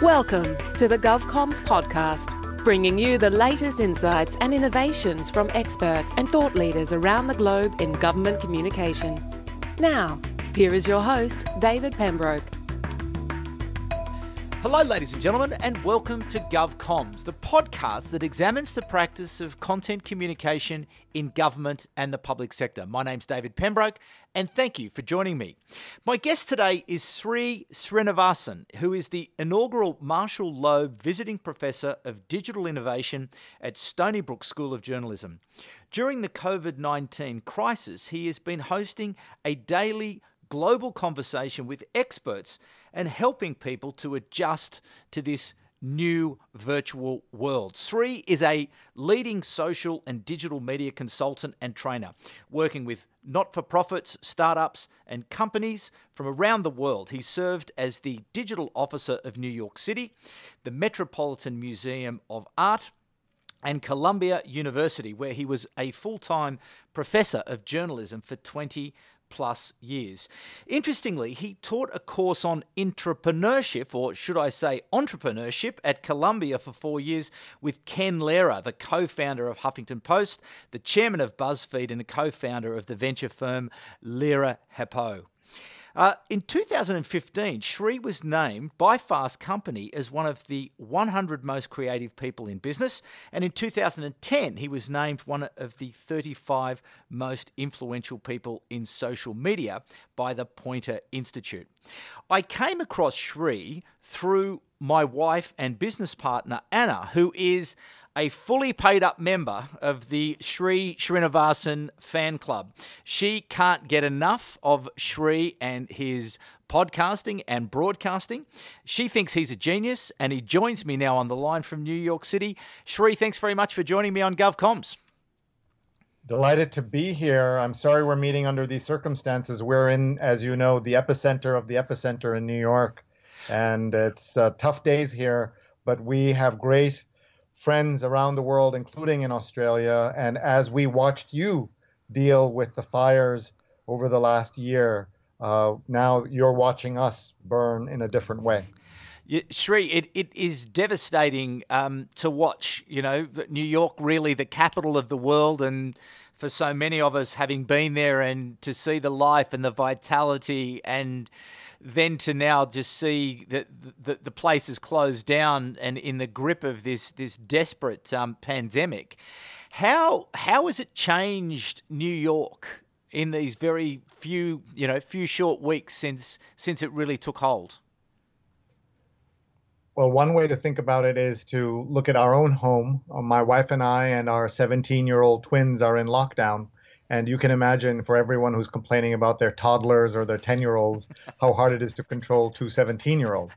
Welcome to the GovComms podcast, bringing you the latest insights and innovations from experts and thought leaders around the globe in government communication. Now, here is your host, David Pembroke. Hello, ladies and gentlemen, and welcome to GovComms, the podcast that examines the practice of content communication in government and the public sector. My name's David Pembroke, and thank you for joining me. My guest today is Sree Sreenivasan, who is the inaugural Marshall Loeb Visiting Professor of Digital Innovation at Stony Brook School of Journalism. During the COVID-19 crisis, he has been hosting a daily global conversation with experts and helping people to adjust to this new virtual world. Sree is a leading social and digital media consultant and trainer, working with not-for-profits, startups, and companies from around the world. He served as the digital officer of New York City, the Metropolitan Museum of Art, and Columbia University, where he was a full-time professor of journalism for 20 plus years. Interestingly, he taught a course on entrepreneurship, or should I say entrepreneurship, at Columbia for 4 years with Ken Lerer, the co-founder of Huffington Post, the chairman of Buzzfeed, and the co-founder of the venture firm LererHippeau. In 2015, Sree was named by Fast Company as one of the 100 most creative people in business. And in 2010, he was named one of the 35 most influential people in social media by the Poynter Institute. I came across Sree through my wife and business partner, Anna, who is a fully paid up member of the Sree Sreenivasan fan club. She can't get enough of Sree and his podcasting and broadcasting. She thinks he's a genius, and he joins me now on the line from New York City. Sree, thanks very much for joining me on GovComms. Delighted to be here. I'm sorry we're meeting under these circumstances. We're in, as you know, the epicenter of the epicenter in New York, and it's tough days here, but we have great friends around the world, including in Australia. And as we watched you deal with the fires over the last year, now you're watching us burn in a different way. Yeah, Sree, it is devastating to watch, you know, New York, really the capital of the world, and for so many of us having been there and to see the life and the vitality, and then to now just see that the place is closed down and in the grip of this desperate pandemic. How has it changed New York in these very few short weeks since it really took hold? Well, one way to think about it is to look at our own home. My wife and I and our 17-year-old twins are in lockdown. And you can imagine, for everyone who's complaining about their toddlers or their 10-year-olds, how hard it is to control two 17-year-olds.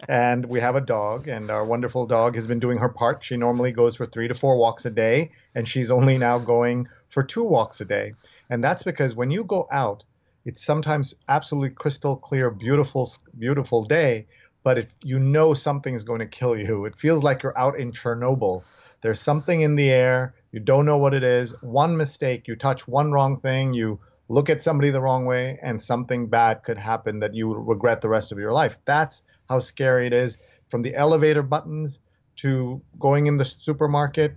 And we have a dog, and our wonderful dog has been doing her part. She normally goes for 3 to 4 walks a day, and she's only now going for 2 walks a day. And that's because when you go out, it's sometimes absolutely crystal clear, beautiful, beautiful day, but if you know something is going to kill you, it feels like you're out in Chernobyl. There's something in the air. You don't know what it is. One mistake, you touch one wrong thing, you look at somebody the wrong way, and something bad could happen that you will regret the rest of your life. That's how scary it is. From the elevator buttons to going in the supermarket,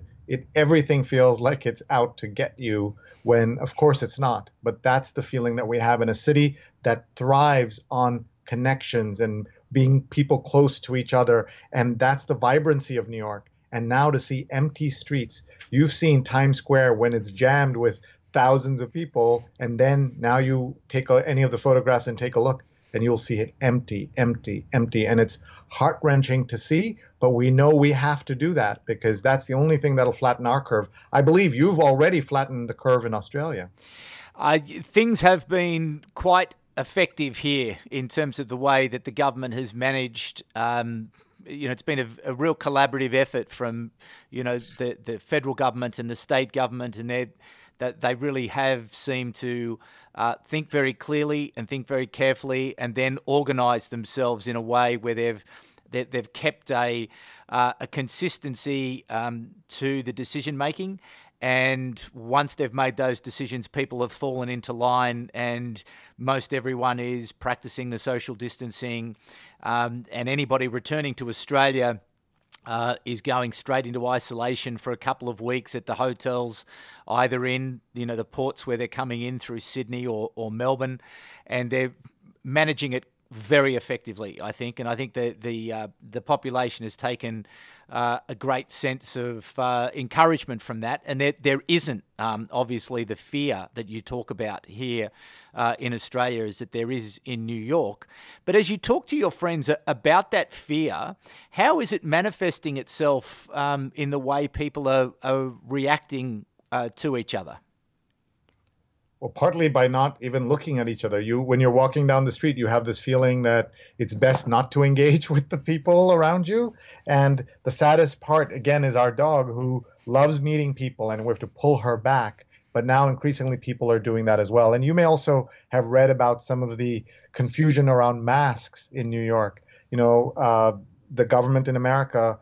everything feels like it's out to get you when, of course, it's not. But that's the feeling that we have in a city that thrives on connections and being people close to each other. And that's the vibrancy of New York. And now to see empty streets, you've seen Times Square when it's jammed with thousands of people, and then now you take any of the photographs and take a look, and you'll see it empty, empty, empty. And it's heart-wrenching to see, but we know we have to do that because that's the only thing that'll flatten our curve. I believe you've already flattened the curve in Australia. Things have been quite effective here in terms of the way that the government has managed. It's been a real collaborative effort from, the federal government and the state government, and they really have seemed to think very clearly and think very carefully, and then organise themselves in a way where they've kept a consistency to the decision making, And once they've made those decisions, people have fallen into line, and most everyone is practicing the social distancing. And anybody returning to Australia is going straight into isolation for a couple of weeks at the hotels, either in the ports where they're coming in through Sydney or Melbourne, and they're managing it very effectively, I think. And I think the population has taken a great sense of encouragement from that. And there isn't obviously the fear that you talk about here in Australia is that there is in New York. But as you talk to your friends about that fear, how is it manifesting itself in the way people are reacting to each other? Well, partly by not even looking at each other. When you're walking down the street, you have this feeling that it's best not to engage with the people around you. And the saddest part, again, is our dog, who loves meeting people, and we have to pull her back. But now increasingly people are doing that as well. And you may also have read about some of the confusion around masks in New York. The government in America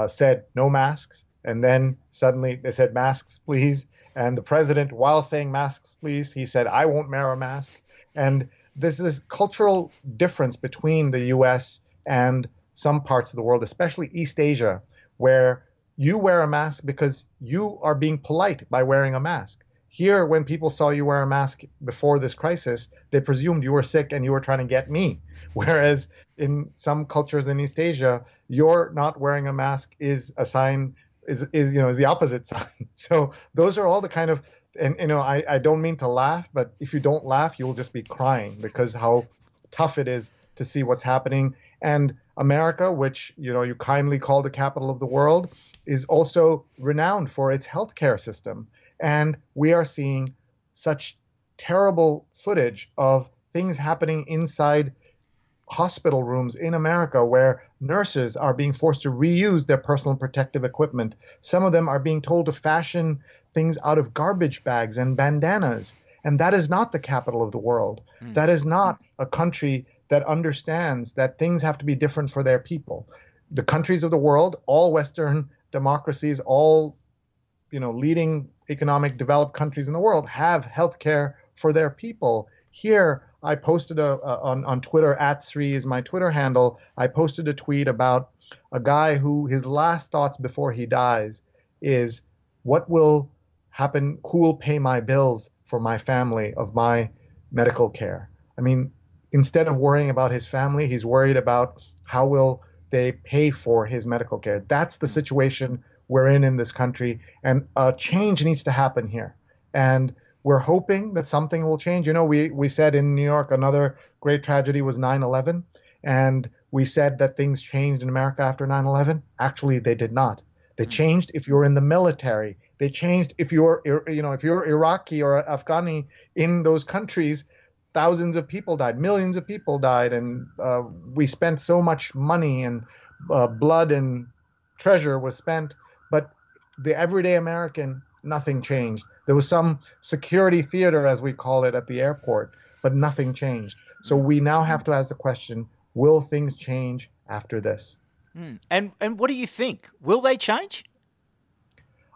said no masks, and then suddenly they said masks, please. And the president, while saying masks, please, he said, I won't wear a mask. And there's this cultural difference between the US and some parts of the world, especially East Asia, where you wear a mask because you are being polite by wearing a mask. Here, when people saw you wear a mask before this crisis, they presumed you were sick and you were trying to get me. Whereas in some cultures in East Asia, you're not wearing a mask is a sign is the opposite sign. So those are all the kind of, and I don't mean to laugh, but if you don't laugh, you'll just be crying because how tough it is to see what's happening. And America, which you kindly call the capital of the world, is also renowned for its healthcare system. And we are seeing such terrible footage of things happening inside hospital rooms in America where nurses are being forced to reuse their personal protective equipment. Some of them are being told to fashion things out of garbage bags and bandanas. And that is not the capital of the world. That is not a country that understands that things have to be different for their people. The countries of the world, all Western democracies, all leading economic developed countries in the world have healthcare for their people. Here, I posted on Twitter, @Sree is my Twitter handle. I posted a tweet about a guy who his last thoughts before he dies is, what will happen? Who will pay my bills for my family of my medical care? I mean, instead of worrying about his family, he's worried about how will they pay for his medical care. That's the situation we're in this country, and a change needs to happen here. And we're hoping that something will change. We said in New York, another great tragedy was 9/11. And we said that things changed in America after 9/11. Actually, they did not. They changed if you were in the military. They changed if you're Iraqi or Afghani in those countries. Thousands of people died, millions of people died. And we spent so much money, and blood and treasure was spent. But the everyday American, nothing changed. There was some security theater, as we call it, at the airport, but nothing changed. So we now have to ask the question, will things change after this? And what do you think? Will they change?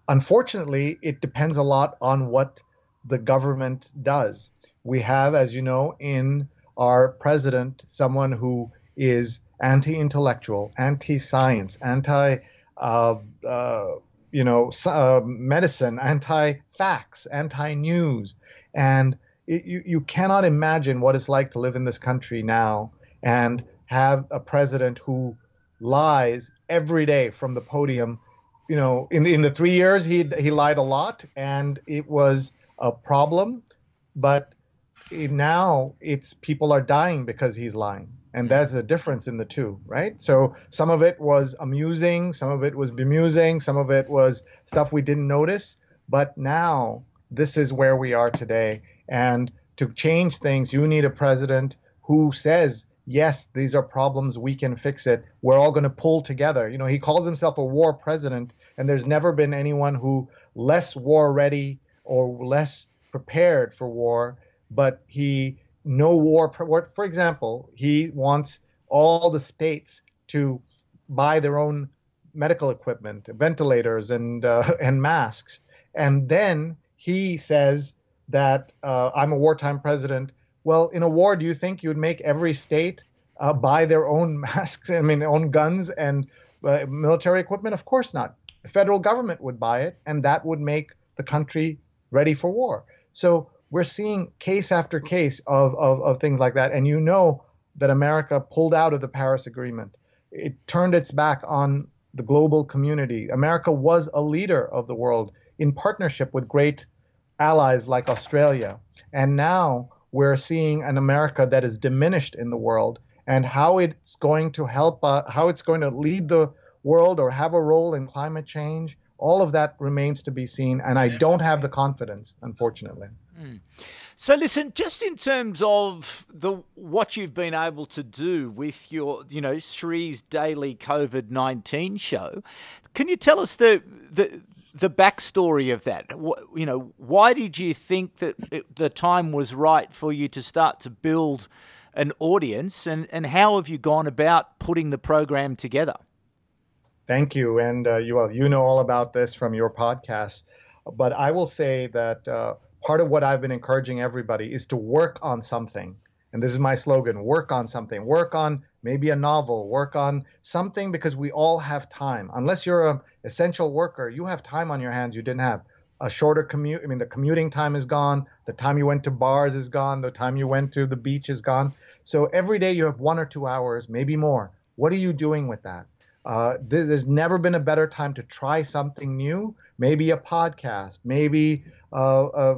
Unfortunately, it depends a lot on what the government does. We have, as you know, in our president, someone who is anti-intellectual, anti-science, medicine, anti-facts, anti-news. And you cannot imagine what it's like to live in this country now and have a president who lies every day from the podium. In the 3 years, he lied a lot, and it was a problem. But now it's people are dying because he's lying. And that's a difference in the two, right? So some of it was amusing, some of it was bemusing, some of it was stuff we didn't notice. But now this is where we are today. And to change things, you need a president who says, yes, these are problems, we can fix it. We're all going to pull together. He calls himself a war president, and there's never been anyone who less war ready or less prepared for war, but no war. For example, he wants all the states to buy their own medical equipment, ventilators and masks. And then he says that I'm a wartime president. Well, in a war, do you think you'd make every state buy their own masks, own guns and military equipment? Of course not. The federal government would buy it, and that would make the country ready for war. So we're seeing case after case of things like that. And you know that America pulled out of the Paris Agreement. It turned its back on the global community. America was a leader of the world in partnership with great allies like Australia. And now we're seeing an America that is diminished in the world, and how it's going to help, how it's going to lead the world or have a role in climate change. All of that remains to be seen, and I don't have the confidence, unfortunately. So listen, just in terms of what you've been able to do with your, Sree's daily COVID-19 show, can you tell us the backstory of that? Why did you think that the time was right for you to start to build an audience, and how have you gone about putting the program together? Thank you. And you know all about this from your podcast. But I will say that part of what I've been encouraging everybody is to work on something. And this is my slogan: work on something. Work on maybe a novel, work on something, because we all have time. Unless you're an essential worker, you have time on your hands you didn't have. A shorter commute, the commuting time is gone. The time you went to bars is gone. The time you went to the beach is gone. So every day you have 1 or 2 hours, maybe more. What are you doing with that? There's never been a better time to try something new. Maybe a podcast, maybe a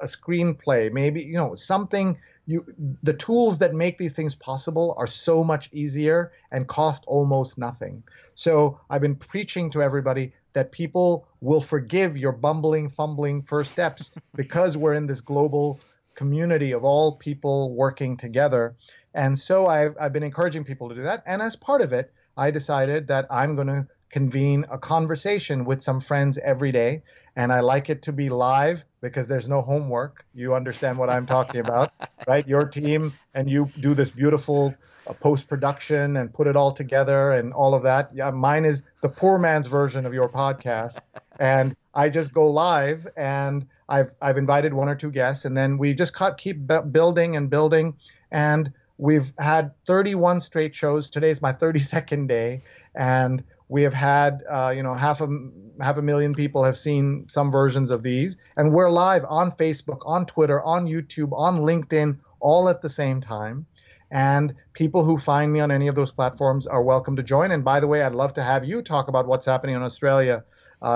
screenplay, maybe something. The tools that make these things possible are so much easier and cost almost nothing. So I've been preaching to everybody that people will forgive your bumbling, fumbling first steps because we're in this global community of all people working together. And so I've been encouraging people to do that. And as part of it, I decided that I'm going to convene a conversation with some friends every day. And I like it to be live because there's no homework. You understand what I'm talking about, right? Your team and you do this beautiful post-production and put it all together and all of that. Yeah, mine is the poor man's version of your podcast. And I just go live, and I've invited 1 or 2 guests, and then we just keep building and building. And we've had 31 straight shows. Today's my 32nd day, and we have had, half a million people have seen some versions of these, and we're live on Facebook, on Twitter, on YouTube, on LinkedIn, all at the same time. And people who find me on any of those platforms are welcome to join. And by the way, I'd love to have you talk about what's happening in Australia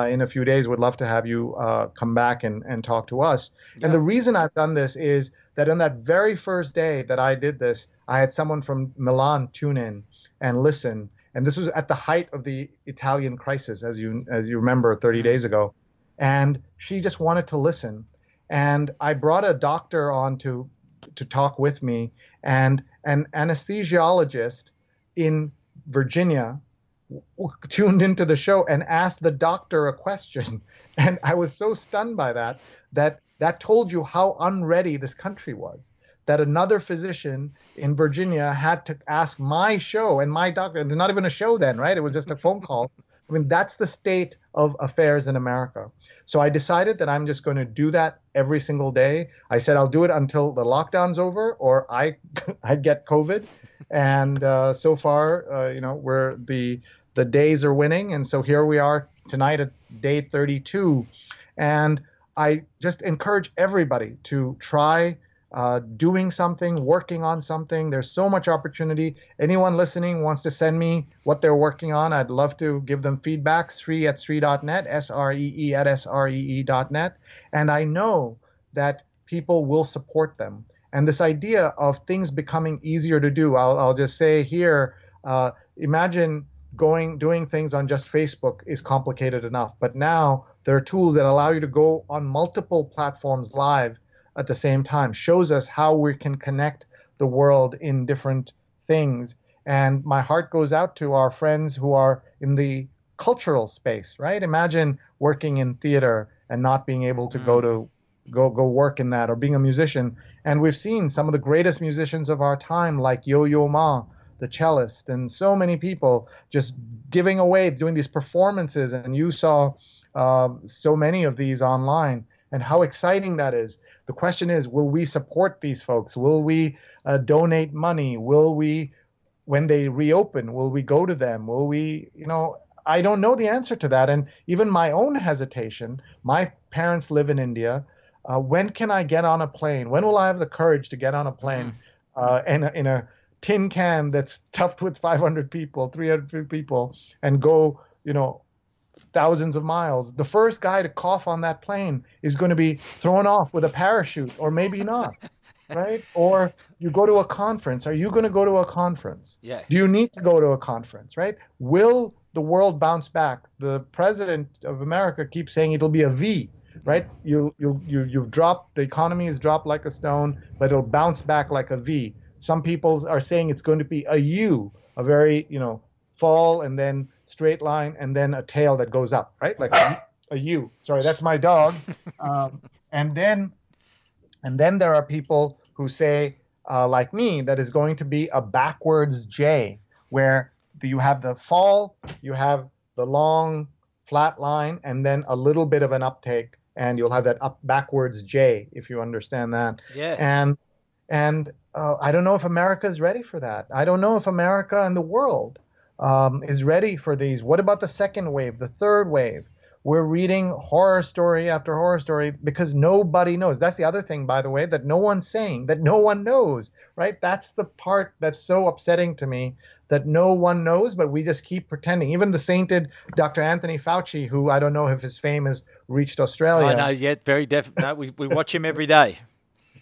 in a few days. Would love to have you come back and talk to us. Yeah. And the reason I've done this is that on that very first day that I did this, I had someone from Milan tune in and listen. And this was at the height of the Italian crisis, as you remember, 30 days ago. And she just wanted to listen. And I brought a doctor on to talk with me, and an anesthesiologist in Virginia tuned into the show and asked the doctor a question. And I was so stunned by that told you how unready this country was, that another physician in Virginia had to ask my show and my doctor. And there's not even a show then, right? It was just a phone call. That's the state of affairs in America. So I decided that I'm just going to do that every single day. I said I'll do it until the lockdown's over or I get COVID. And so far, we're the days are winning. And so here we are tonight at day 32. And I just encourage everybody to try doing something, working on something. There's so much opportunity. Anyone listening wants to send me what they're working on, I'd love to give them feedback. Sree@sree.net, SREE@SREE.net. And I know that people will support them. And this idea of things becoming easier to do, I'll just say here, imagine doing things on just Facebook is complicated enough. But now there are tools that allow you to go on multiple platforms live at the same time. Shows us how we can connect the world in different things. And my heart goes out to our friends who are in the cultural space, right? Imagine working in theater and not being able to go work in that, or being a musician. And we've seen some of the greatest musicians of our time, like Yo-Yo Ma, the cellist, and so many people just giving away, doing these performances. And you saw so many of these online, and how exciting that is. The question is, will we support these folks? Will we donate money? Will we, when they reopen, will we go to them? Will we, I don't know the answer to that. And even my own hesitation, my parents live in India. When can I get on a plane? When will I have the courage to get on a plane and in a tin can that's stuffed with 500 people, 300 people, and go, thousands of miles? The first guy to cough on that plane is going to be thrown off with a parachute, or maybe not, right? Or you go to a conference. Are you going to go to a conference? Yeah. Do you need to go to a conference, right? Will the world bounce back? The president of America keeps saying it'll be a V, right? You've dropped, the economy has dropped like a stone, but it'll bounce back like a V. Some people are saying it's going to be a U, a very, fall and then straight line and then a tail that goes up, right? Like a U. Sorry, that's my dog. And then there are people who say, like me, that is going to be a backwards J, where you have the fall, you have the long flat line, and then a little bit of an uptake, and you'll have that backwards J, if you understand that. Yeah. And I don't know if America is ready for that. I don't know if America and the world is ready for these. What about the second wave, the third wave? We're reading horror story after horror story because nobody knows. That's the other thing, by the way, that no one's saying, that no one knows, right? That's the part that's so upsetting to me, that no one knows, but we just keep pretending. Even the sainted Dr. Anthony Fauci, who I don't know if his fame has reached Australia. I know, yet very definitely. No, we watch him every day.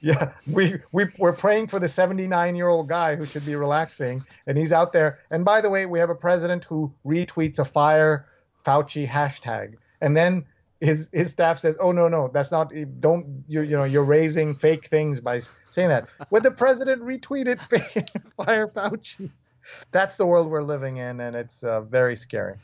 Yeah, we're praying for the 79-year-old guy who should be relaxing, and he's out there. And by the way, we have a president who retweets a fire Fauci hashtag, and then his staff says, "Oh no, that's not. Don't you're raising fake things by saying that." When the president retweeted fire Fauci. That's the world we're living in, and it's very scary.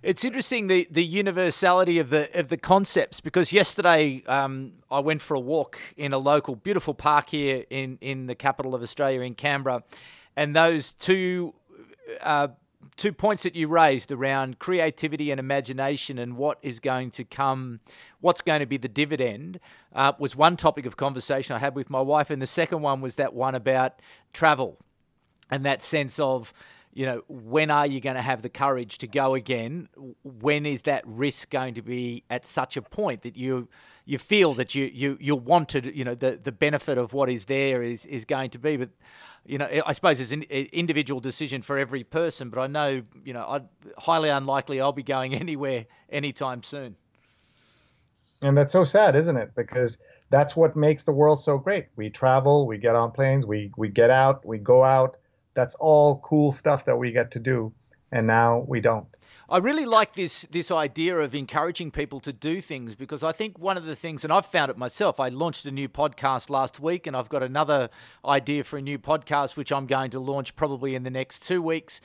It's interesting, the universality of the concepts, because yesterday I went for a walk in a local beautiful park here in the capital of Australia, in Canberra, and those two points that you raised around creativity and imagination and what is going to come, what's going to be the dividend, was one topic of conversation I had with my wife, and the second one was that one about travel. And that sense of, when are you going to have the courage to go again? When is that risk going to be at such a point that you feel that you wanted, the benefit of what is there is going to be? But, I suppose it's an individual decision for every person. But I know, highly unlikely I'll be going anywhere anytime soon. And that's so sad, isn't it? Because that's what makes the world so great. We travel, we get on planes, we get out, we go out. That's all cool stuff that we get to do, and now we don't. I really like this idea of encouraging people to do things, because I think one of the things, and I've found it myself, I launched a new podcast last week, and I've got another idea for a new podcast, which I'm going to launch probably in the next 2 weeks.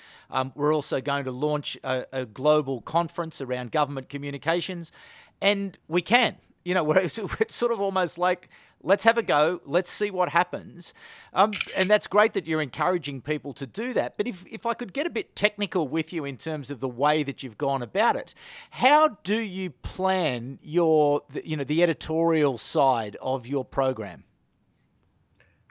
We're also going to launch a global conference around government communications, and we can. It's sort of almost like, let's have a go. Let's see what happens. And that's great that you're encouraging people to do that. But if I could get a bit technical with you in terms of the way that you've gone about it, how do you plan the editorial side of your program?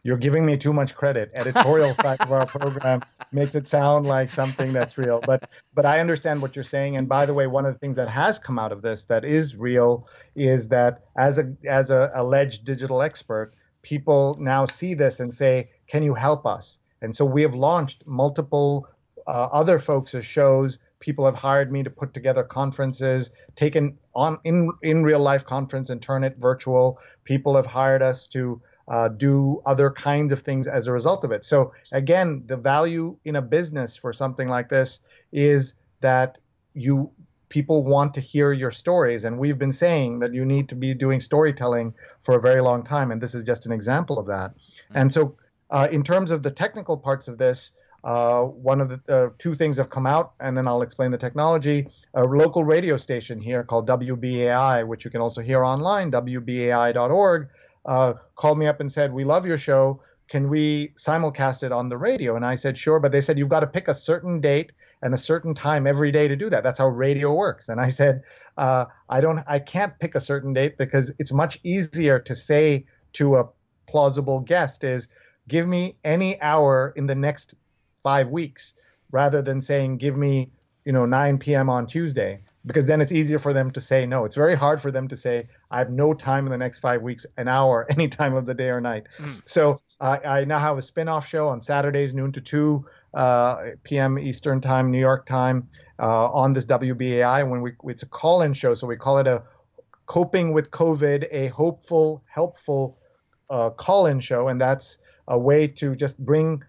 You're giving me too much credit. Editorial side of our program makes it sound like something that's real. But I understand what you're saying. And by the way, one of the things that has come out of this that is real is that as a alleged digital expert, people now see this and say, "Can you help us?" And so we have launched multiple other folks' shows. People have hired me to put together conferences, taken on in real life conference and turn it virtual. People have hired us to do other kinds of things as a result of it. So again, the value in a business for something like this is that people want to hear your stories. And we've been saying that you need to be doing storytelling for a very long time. And this is just an example of that. And so in terms of the technical parts of this, one of the two things have come out, and then I'll explain the technology. A local radio station here called WBAI, which you can also hear online, wbai.org, called me up and said, "We love your show. Can we simulcast it on the radio?" And I said, "Sure." But they said, "You've got to pick a certain date and a certain time every day to do that. That's how radio works. And I said, I can't pick a certain date because it's much easier to say to a plausible guest is give me any hour in the next 5 weeks rather than saying give me 9 p.m. on Tuesday, because then it's easier for them to say no. It's very hard for them to say I have no time in the next 5 weeks, an hour, any time of the day or night. So I now have a spin-off show on Saturdays, noon to 2 p.m. Eastern time, New York time, on this WBAI. It's a call-in show, so we call it a Coping with COVID, a hopeful, helpful call-in show, and that's a way to just bring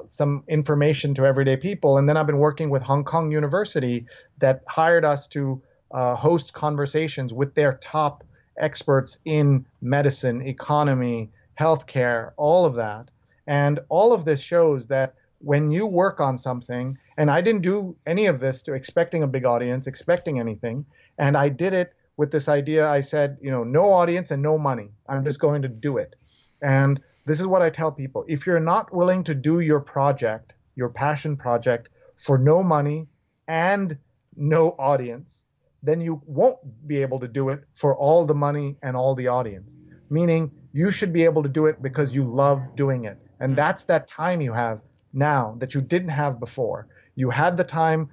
some information to everyday people. And then I've been working with Hong Kong University that hired us to host conversations with their top experts in medicine, economy, healthcare, all of that. And all of this shows that when you work on something, and I didn't do any of this to expecting a big audience, expecting anything, and I did it with this idea. I said, no audience and no money. I'm just going to do it. And this is what I tell people. If you're not willing to do your project, your passion project, for no money and no audience, then you won't be able to do it for all the money and all the audience. Meaning you should be able to do it because you love doing it. And that's that time you have now that you didn't have before. You had the time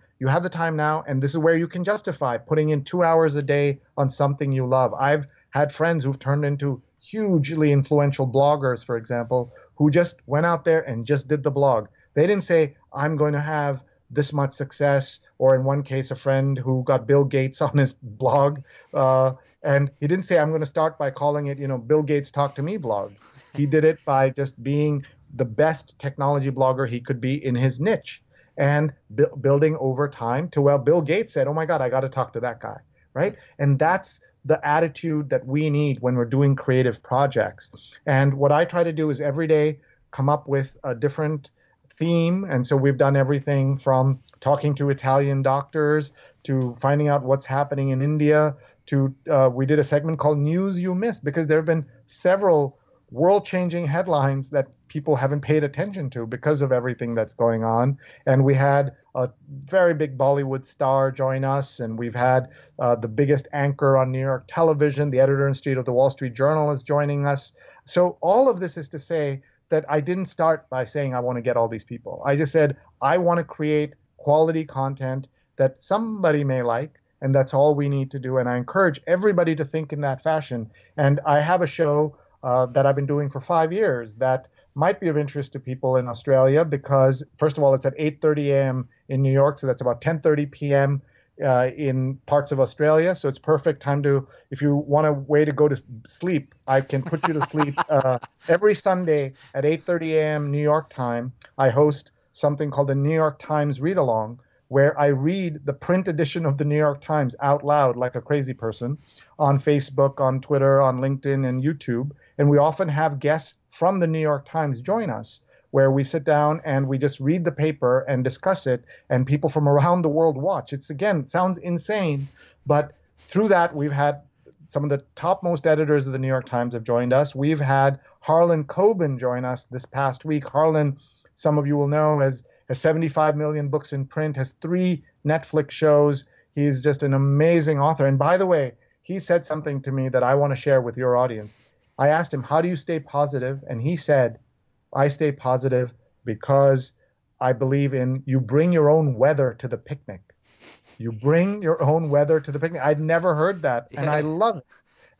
now, and this is where you can justify putting in 2 hours a day on something you love. I've had friends who've turned into hugely influential bloggers, for example, who just went out there and just did the blog. They didn't say, I'm going to have this much success, or in one case, a friend who got Bill Gates on his blog, and he didn't say, I'm going to start by calling it, Bill Gates Talk to Me blog. He did it by just being the best technology blogger he could be in his niche, and building over time to, well, Bill Gates said, oh my God, I got to talk to that guy, right? And that's the attitude that we need when we're doing creative projects. And what I try to do is every day come up with a different theme. And so we've done everything from talking to Italian doctors to finding out what's happening in India to we did a segment called News You Missed, because there have been several world-changing headlines that people haven't paid attention to because of everything that's going on. And we had a very big Bollywood star join us, and we've had the biggest anchor on New York television, the editor-in-chief of the Wall Street Journal, is joining us. So all of this is to say that I didn't start by saying I want to get all these people. I just said I want to create quality content that somebody may like, and that's all we need to do. And I encourage everybody to think in that fashion. And I have a show that I've been doing for 5 years that might be of interest to people in Australia, because first of all, it's at 8:30 a.m. in New York, so that's about 10:30 p.m. In parts of Australia. So it's perfect time to, if you want a way to go to sleep, I can put you to sleep. Every Sunday at 8:30 a.m. New York time, I host something called the New York Times Read Along, where I read the print edition of the New York Times out loud like a crazy person on Facebook, on Twitter, on LinkedIn, and YouTube. And we often have guests from the New York Times join us, where we sit down and we just read the paper and discuss it, and people from around the world watch. It sounds insane, but through that, we've had some of the topmost editors of the New York Times have joined us. We've had Harlan Coben join us this past week. Harlan, some of you will know, has 75 million books in print, has 3 Netflix shows. He's just an amazing author. And by the way, he said something to me that I want to share with your audience. I asked him, how do you stay positive? And he said, I stay positive because I believe in you bring your own weather to the picnic. You bring your own weather to the picnic. I'd never heard that, and I love it.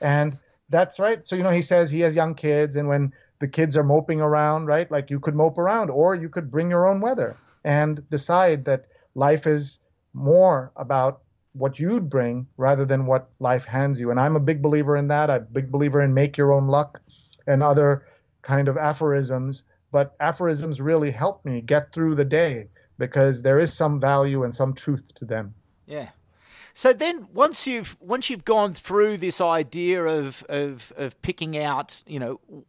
And that's right. So, he says he has young kids, and when the kids are moping around, right, like you could mope around, or you could bring your own weather and decide that life is more about what you'd bring rather than what life hands you. And I'm a big believer in that. I'm a big believer in make your own luck and other kind of aphorisms. But aphorisms really help me get through the day because there is some value and some truth to them. Yeah. So then once you've gone through this idea of picking out,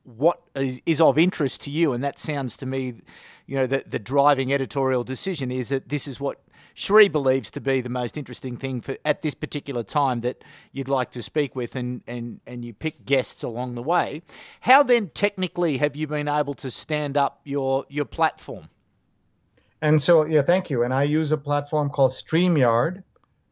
what is of interest to you, and that sounds to me, the driving editorial decision is that this is what Sree believes to be the most interesting thing for at this particular time that you'd like to speak with, and you pick guests along the way. How then technically have you been able to stand up your platform? And so, yeah, thank you. And I use a platform called StreamYard,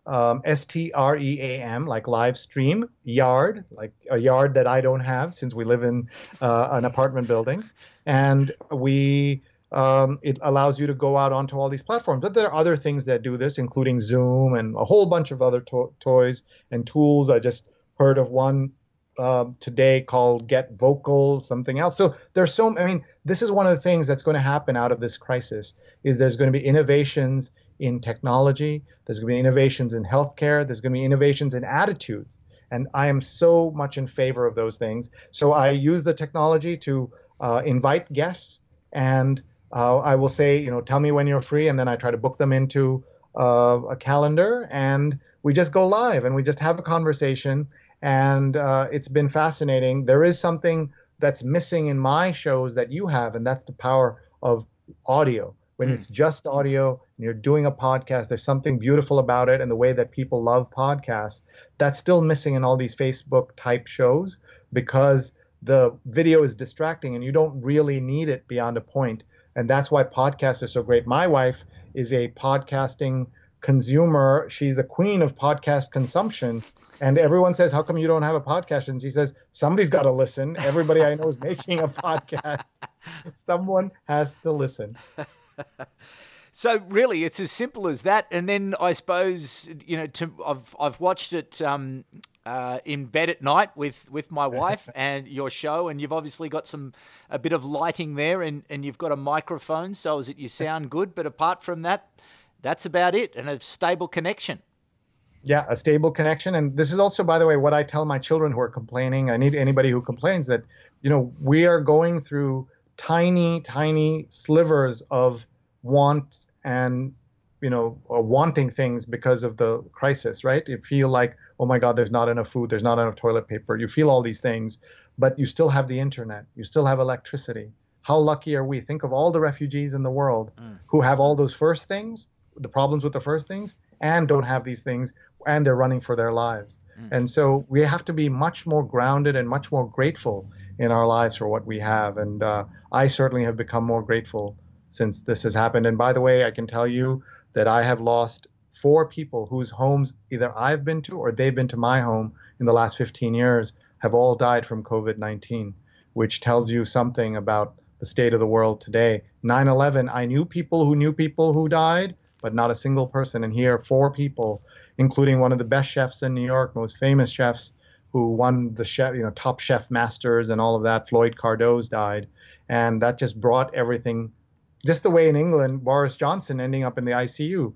STREAM, like live stream, yard, like a yard that I don't have since we live in an apartment building. And it allows you to go out onto all these platforms. But there are other things that do this, including Zoom and a whole bunch of other toys and tools. I just heard of one today called Get Vocal, something else. So I mean, this is one of the things that's going to happen out of this crisis is there's going to be innovations in technology. There's going to be innovations in healthcare. There's going to be innovations in attitudes. And I am so much in favor of those things. So I use the technology to invite guests, and I will say, tell me when you're free, and then I try to book them into a calendar, and we just go live and we just have a conversation. And it's been fascinating. There is something that's missing in my shows that you have, and that's the power of audio. When it's just audio and you're doing a podcast, there's something beautiful about it and the way that people love podcasts. That's still missing in all these Facebook type shows because the video is distracting and you don't really need it beyond a point. And that's why podcasts are so great. My wife is a podcasting consumer. She's the queen of podcast consumption. And everyone says, how come you don't have a podcast? And she says, somebody's got to listen. Everybody I know is making a podcast. Someone has to listen. So really, it's as simple as that. And then I suppose, I've watched it in bed at night with my wife and your show, and you've obviously got a bit of lighting there, and you've got a microphone, so that you sound good. But apart from that, that's about it, and a stable connection. Yeah, a stable connection. And this is also, by the way, what I tell my children who are complaining. I need anybody who complains that, we are going through tiny, tiny slivers of want and, wanting things because of the crisis, right? You feel like, oh my God, there's not enough food, there's not enough toilet paper. You feel all these things, but you still have the internet, you still have electricity. How lucky are we? Think of all the refugees in the world who have all those first things, the problems with the first things, and don't have these things, and they're running for their lives. And so we have to be much more grounded and much more grateful in our lives for what we have. And I certainly have become more grateful since this has happened. And by the way, I can tell you that I have lost 4 people whose homes either I've been to or they've been to my home in the last 15 years have all died from COVID-19, which tells you something about the state of the world today. 9/11, I knew people who died, but not a single person. And here, 4 people, including one of the best chefs in New York, most famous chefs, who won the chef, top chef masters and all of that. Floyd Cardoz died. And that just brought everything, just the way in England, Boris Johnson ending up in the ICU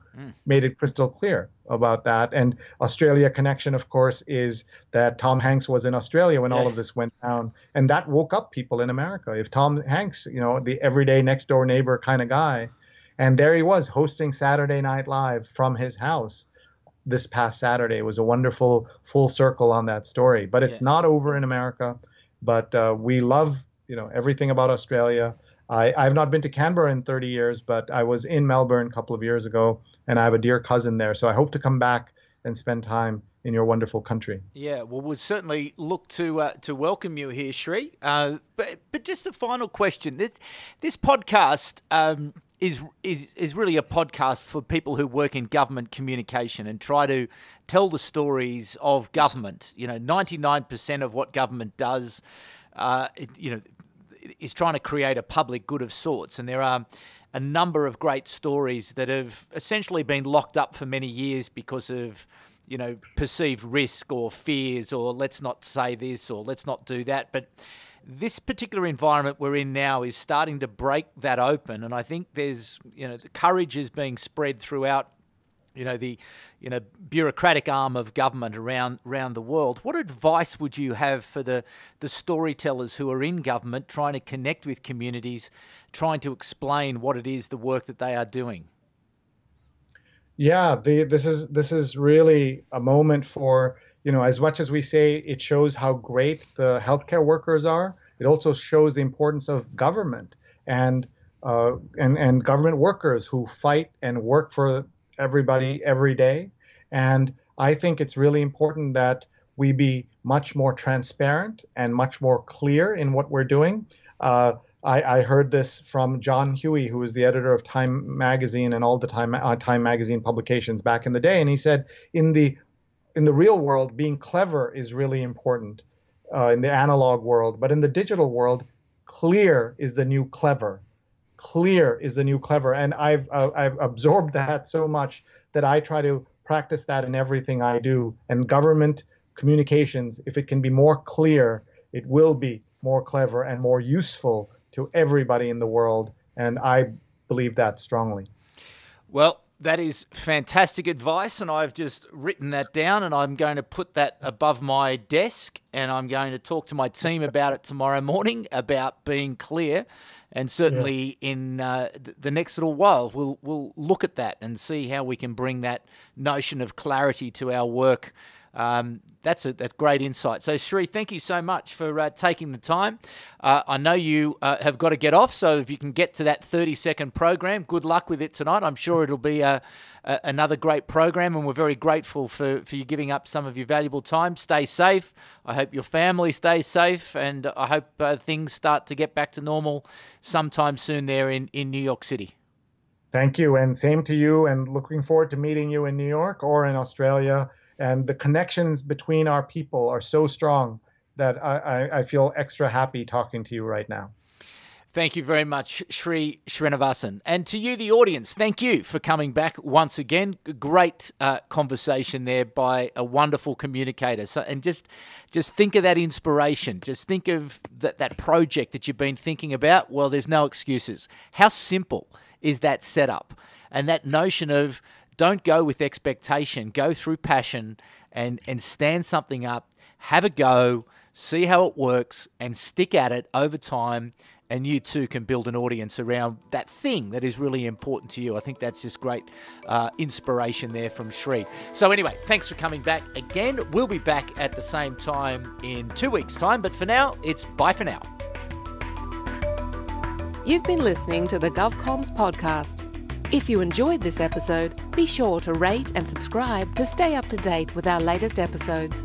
made it crystal clear about that. And Australia connection, of course, is that Tom Hanks was in Australia when all of this went down. And that woke up people in America. If Tom Hanks, the everyday next door neighbor kind of guy, and there he was hosting Saturday Night Live from his house this past Saturday. It was a wonderful full circle on that story. But it's not over in America. But we love, everything about Australia. I've not been to Canberra in 30 years, but I was in Melbourne a couple of years ago, and I have a dear cousin there. So I hope to come back and spend time in your wonderful country. Yeah, well, we'll certainly look to welcome you here, Sree. But just a final question. This podcast is really a podcast for people who work in government communication and try to tell the stories of government. 99% of what government does, is trying to create a public good of sorts. And there are a number of great stories that have essentially been locked up for many years because of, perceived risk or fears, or let's not say this or let's not do that. But this particular environment we're in now is starting to break that open. And I think there's, the courage is being spread throughout, the bureaucratic arm of government around the world. What advice would you have for the storytellers who are in government trying to connect with communities, trying to explain what it is, the work that they are doing? Yeah, this is really a moment for, as much as we say it shows how great the healthcare workers are, it also shows the importance of government and government workers who fight and work for everybody every day. And I think it's really important that we be much more transparent and much more clear in what we're doing. I heard this from John Huey, who was the editor of Time Magazine and all the Time Magazine publications back in the day. And he said, in the real world, being clever is really important in the analog world. But in the digital world, clear is the new clever. Clear is the new clever. And I've absorbed that so much that I try to practice that in everything I do. And government communications, if it can be more clear, it will be more clever and more useful to everybody in the world. And I believe that strongly. Well, that is fantastic advice, and I've just written that down, and I'm going to put that above my desk, and I'm going to talk to my team about it tomorrow morning, about being clear. And certainly in the next little while, we'll look at that and see how we can bring that notion of clarity to our work. That's great insight. So, Sree, thank you so much for taking the time. I know you have got to get off, so if you can get to that 30-second program, good luck with it tonight. I'm sure it'll be another great program, and we're very grateful for you giving up some of your valuable time. Stay safe. I hope your family stays safe, and I hope things start to get back to normal sometime soon there in New York City. Thank you, and same to you, and looking forward to meeting you in New York or in Australia. And the connections between our people are so strong that I feel extra happy talking to you right now. Thank you very much, Sree Sreenivasan. And to you, the audience, thank you for coming back once again. Great conversation there by a wonderful communicator. So, and just think of that inspiration. Just think of that project that you've been thinking about. Well, there's no excuses. How simple is that setup? And that notion of don't go with expectation, go through passion and stand something up, have a go, see how it works, and stick at it over time, and you too can build an audience around that thing that is really important to you. I think that's just great inspiration there from Sree. So anyway, thanks for coming back again. We'll be back at the same time in 2 weeks' time, but for now, it's bye for now. You've been listening to the GovComms podcast. If you enjoyed this episode, be sure to rate and subscribe to stay up to date with our latest episodes.